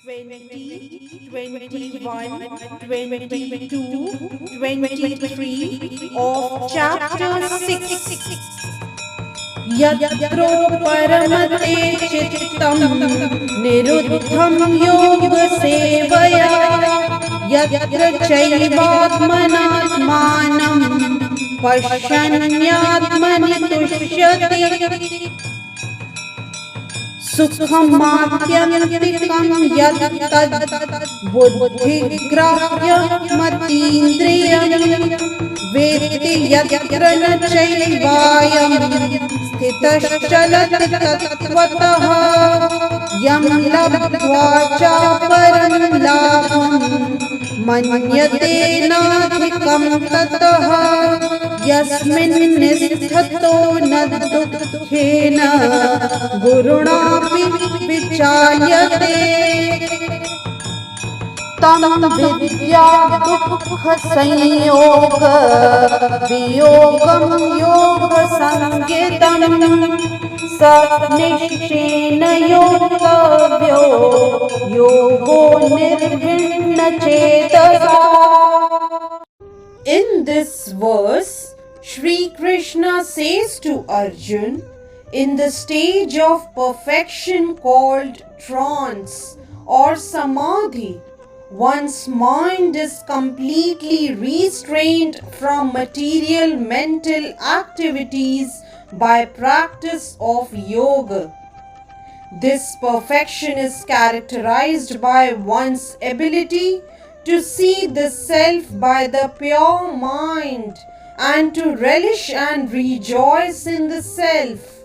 20, 21, 22, 23 of chapter 6. Yatro paramate chittam niruddham yoga sevaya yatra chaivatmanatmanam pashyanyatmani tushyati सुखमाप्यन्तिकं यत् बुद्धिग्राह्यमतीन्द्रियं वेत्ति यत्र न चैवायं स्थितश्चलति तत्त्वतः यं लब्ध्वा चापरं लाभं मन्यते नाधिकं ततः यस्मिन् निस्थितो न दुःखेन गुरुणापि विचाल्यते तं विद्या दुःखसंयोग वियोगं योगसंज्ञितं स निश्चयेन योक्तव्यो योगो निर्भिन्नचेतसा. In this verse, Shri Krishna says to Arjun, in the stage of perfection called trance or samadhi, one's mind is completely restrained from material mental activities by practice of yoga. This perfection is characterized by one's ability to see the self by the pure mind and to relish and rejoice in the self.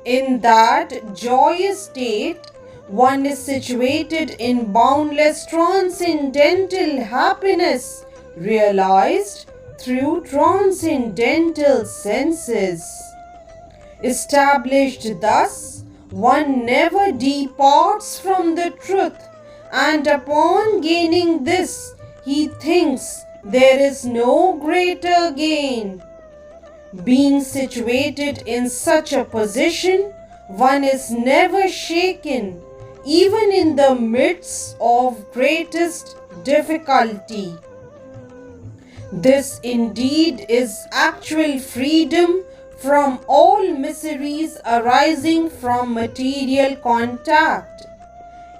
In that joyous state, one is situated in boundless transcendental happiness, realized through transcendental senses. Established thus, one never departs from the truth, and upon gaining this, he thinks there is no greater gain. Being situated in such a position, one is never shaken, even in the midst of greatest difficulty. This indeed is actual freedom from all miseries arising from material contact.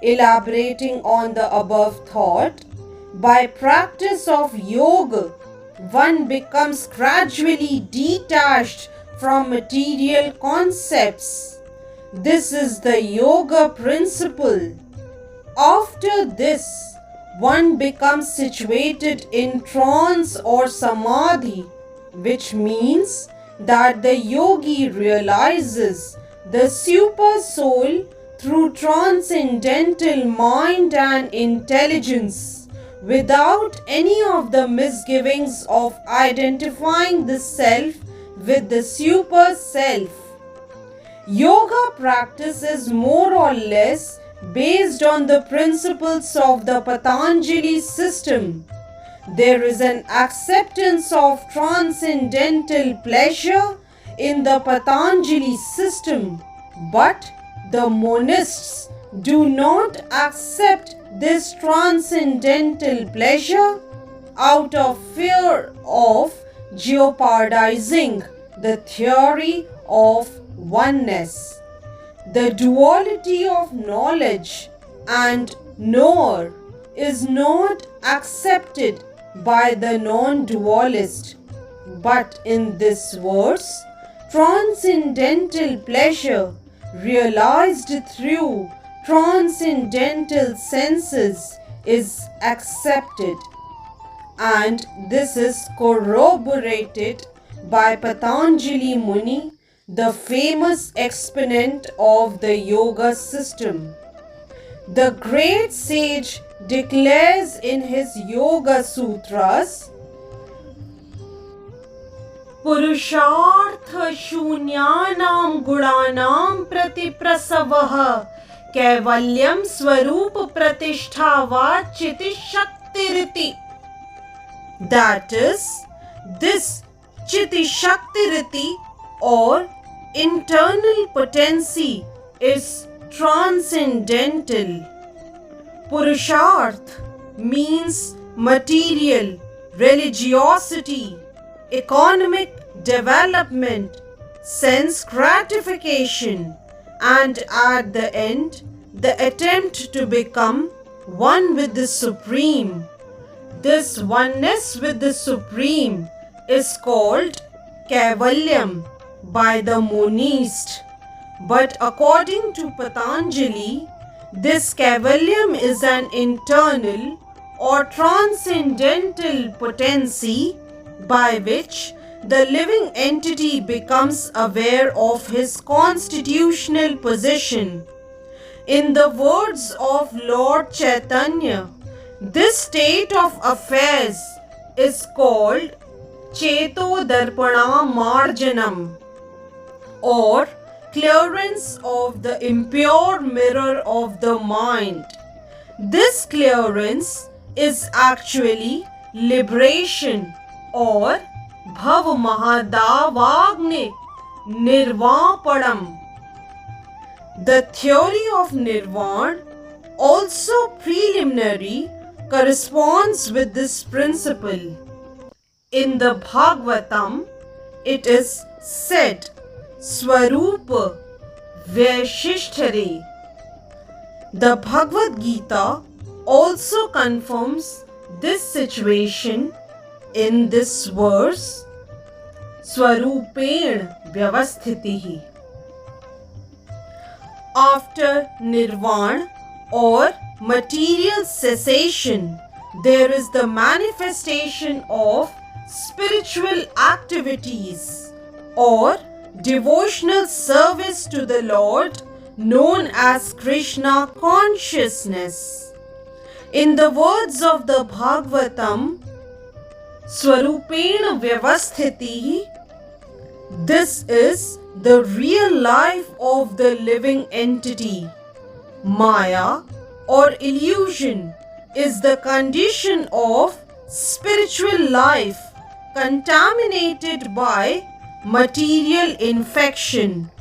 Elaborating on the above thought, by practice of yoga, one becomes gradually detached from material concepts. This is the yoga principle. After this, one becomes situated in trance or samadhi, which means that the yogi realizes the super soul through transcendental mind and intelligence, without any of the misgivings of identifying the self with the super self. Yoga practice is more or less based on the principles of the Patanjali system. There is an acceptance of transcendental pleasure in the Patanjali system, but the monists do not accept this transcendental pleasure out of fear of jeopardizing the theory of oneness. The duality of knowledge and knower is not accepted by the non-dualist. But in this verse, transcendental pleasure realized through transcendental senses is accepted, and this is corroborated by Patanjali Muni, the famous exponent of the yoga system. The great sage declares in his Yoga Sutras, Purushartha shunyanam gudanam pratiprasavah kaivalyam swarup pratishtha chiti shaktiriti. That is, this chiti shaktiriti or internal potency is transcendental. Purusharth means material, religiosity, economic development, sense gratification, and at the end, the attempt to become one with the Supreme. This oneness with the Supreme is called Kaivalyam by the monist. But according to Patanjali, this Kaivalyam is an internal or transcendental potency by which the living entity becomes aware of his constitutional position. In the words of Lord Chaitanya, this state of affairs is called Cheto Darpana Marjanam, or clearance of the impure mirror of the mind. This clearance is actually liberation or Bhav Mahadavagne Nirvapadam. The theory of Nirvana, also preliminary, corresponds with this principle. In the Bhagavatam, it is said, Swarupa Vaishishtare. The Bhagavad Gita also confirms this situation in this verse, Swarupen Vyavasthitihi. After Nirvana or material cessation, there is the manifestation of spiritual activities or devotional service to the Lord known as Krishna consciousness. In the words of the Bhagavatam, Swarupena Vyavasthiti, this is the real life of the living entity. Maya or illusion is the condition of spiritual life contaminated by material infection.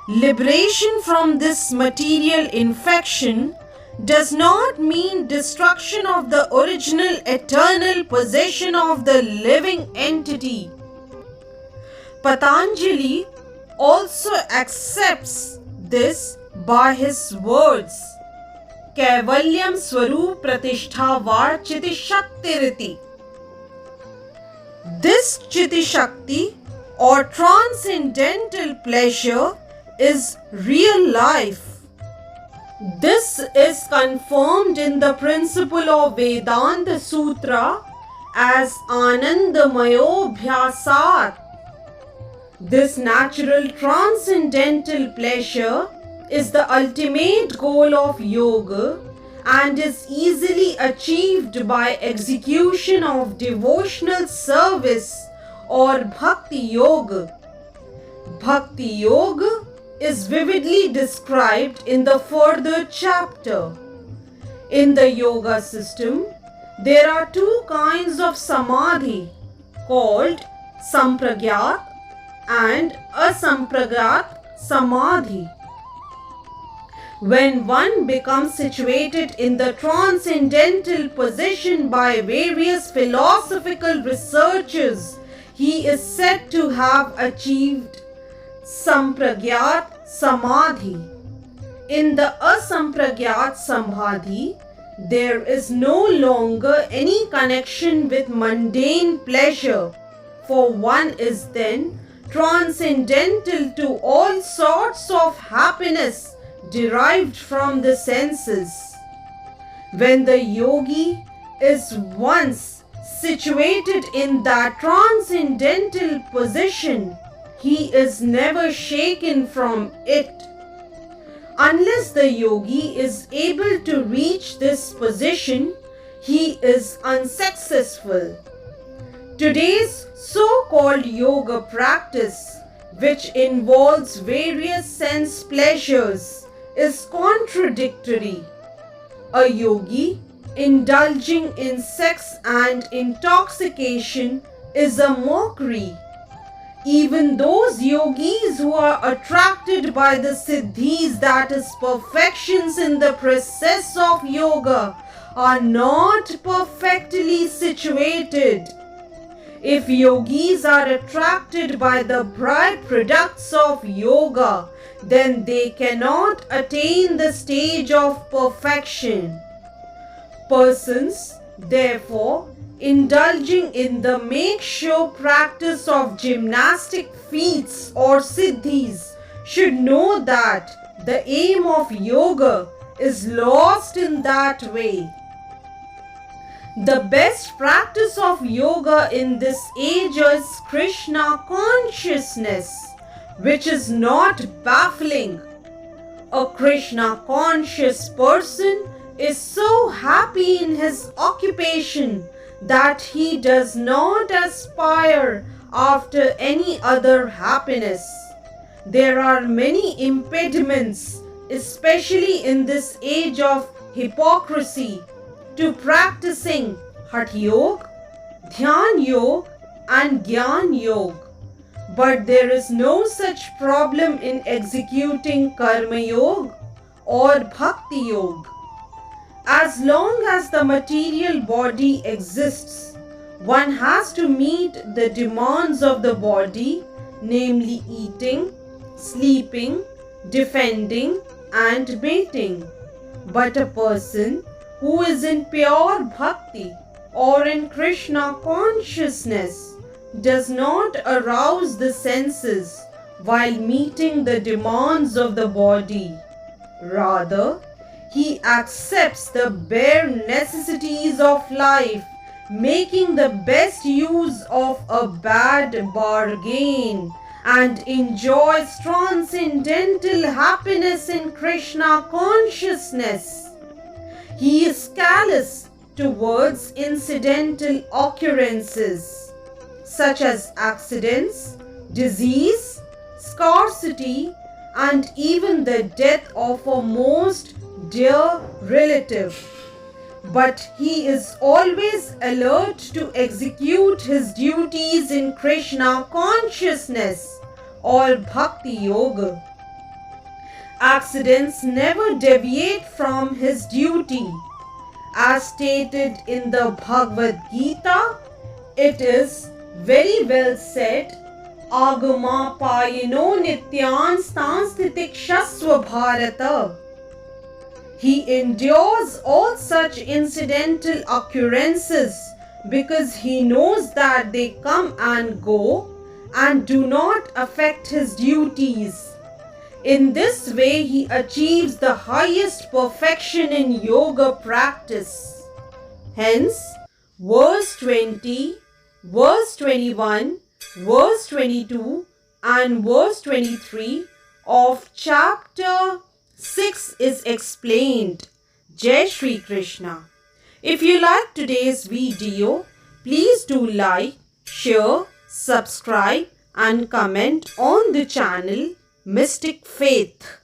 Liberation from this material infection does not mean destruction of the original eternal possession of the living entity. Patanjali also accepts this by his words, Kaivalyam Swarup Pratishtha var Chiti Shaktiriti. This Chiti Shakti or transcendental pleasure is real life. This is confirmed in the principle of Vedanta Sutra as Anandamayo Bhyasat. This natural transcendental pleasure is the ultimate goal of yoga and is easily achieved by execution of devotional service or bhakti yoga. Bhakti yoga is vividly described in the further chapter. In the yoga system, there are two kinds of samadhi called sampragyat and asampragyat samadhi. When one becomes situated in the transcendental position by various philosophical researchers, he is said to have achieved sampragyat samadhi. In the asampragyat samadhi, there is no longer any connection with mundane pleasure, for one is then transcendental to all sorts of happiness derived from the senses. When the yogi is once situated in that transcendental position, he is never shaken from it. Unless the yogi is able to reach this position, he is unsuccessful. Today's so-called yoga practice, which involves various sense pleasures, is contradictory. A yogi indulging in sex and intoxication is a mockery. Even those yogis who are attracted by the siddhis, that is perfections in the process of yoga, are not perfectly situated. If yogis are attracted by the byproducts of yoga, then they cannot attain the stage of perfection. Persons, therefore, indulging in the make-show practice of gymnastic feats or siddhis should know that the aim of yoga is lost in that way. The best practice of yoga in this age is Krishna consciousness, which is not baffling. A Krishna conscious person is so happy in his occupation that he does not aspire after any other happiness. There are many impediments, especially in this age of hypocrisy, to practicing Hatha Yoga, Dhyan Yoga and Gyan Yoga. But there is no such problem in executing Karma Yoga or Bhakti Yoga. As long as the material body exists, one has to meet the demands of the body, namely eating, sleeping, defending and mating. But a person who is in pure bhakti or in Krishna consciousness does not arouse the senses while meeting the demands of the body. Rather, he accepts the bare necessities of life, making the best use of a bad bargain, and enjoys transcendental happiness in Krishna consciousness. He is callous towards incidental occurrences such as accidents, disease, scarcity, and even the death of a most dear relative. But he is always alert to execute his duties in Krishna consciousness or Bhakti Yoga. Accidents never deviate from his duty. As stated in the Bhagavad Gita, it is very well said, Agama payino nityan stanstitikshasva bharata. He endures all such incidental occurrences because he knows that they come and go and do not affect his duties. In this way, he achieves the highest perfection in yoga practice. Hence, verse 20, verse 21, verse 22 and verse 23 of chapter 6 is explained. Jai Shri Krishna. If you like today's video, please do like, share, subscribe and comment on the channel Mystic Faith.